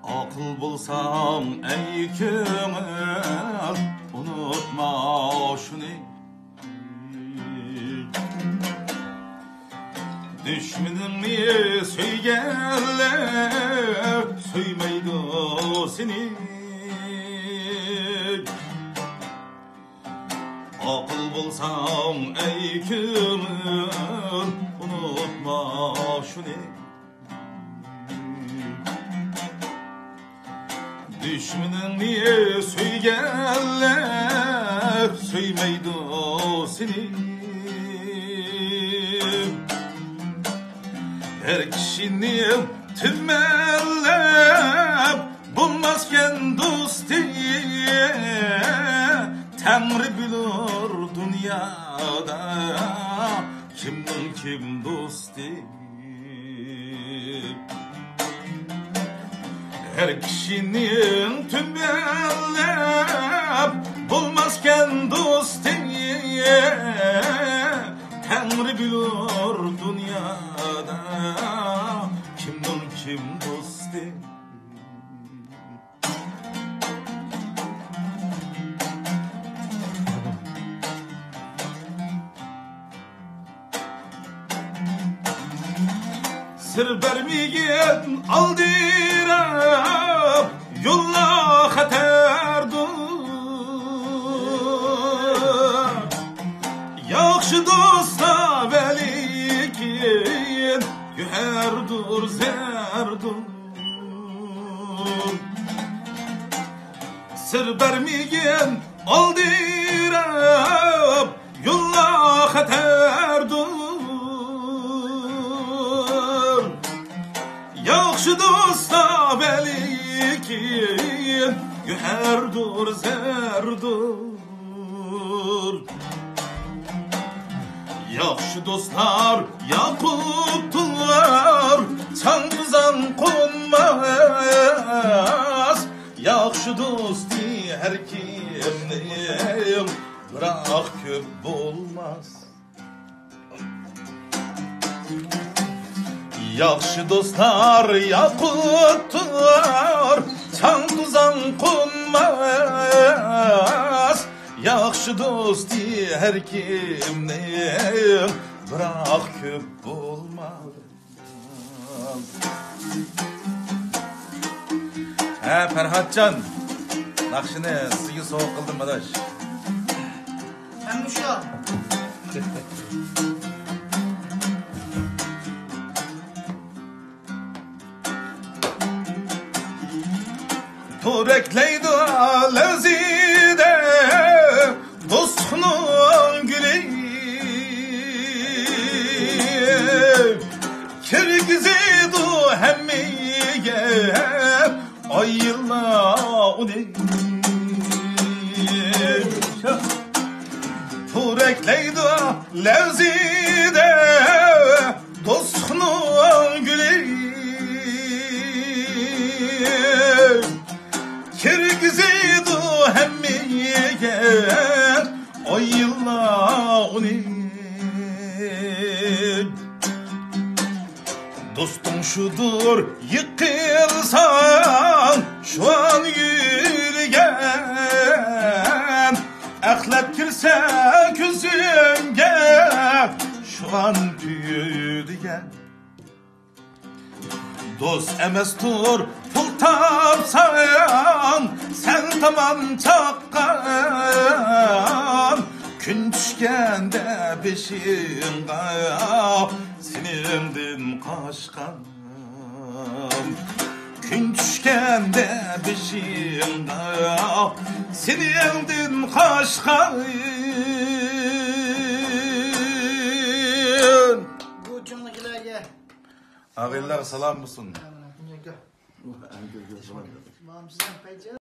Akıl bulsam ey köngül, unutma şunu. Düşmanını söygenler, söymeydi seni. Akıl bulsam ey köngül, unutma şunu. Düşmanını söygenler, söymeydi seni. Her kişinin tümellep bulmazken dostu, Tanrı bilir dünyada kimnin kim dostu. Her kişinin tümellep bulmazken dostu, Tanrı bilir dünyada kimnin kim dostu. Sır vermeyen aldırıp yolla xatardır. Yaxşı dosta velikin güherdur zerdur. Sır vermeyen aldırıp yolla xatardır. Yaxşı dosta velikin güherdur zerdur. Yaxşı dostlar yakutlar, çangızan konmaz. Yaxşı dosti her kimniyim, bırak köp olmaz. Yaxşı dostlar yakutlar, çangızan konmaz. Yaxşı dosti her kimniyim, bırak köp olmaz. Ferhatcan, nakşını suyu soğuk kıldım adaş. Ben Muşa. Torekleydi lezide dostunun gülü. Kirgiziydi hemmiye ayılla onu. Torekleydi lezide dostunun gülü. Kirgiziydi hemmiye ayılla onu. Dostum şudur yıkılsan şu an yürüyen, ahlak girse gözümge şu an tüyüdüyen. Dost emestur pul tapsan, sen tamam çakkan. Gün düşkende beşiğinge sinimdin kaçkan. Gün düşkende beşiğinge sinimdin kaçkan. Bu canlıkilerge. Ağırlar salam mısın? Mamsızdan payca.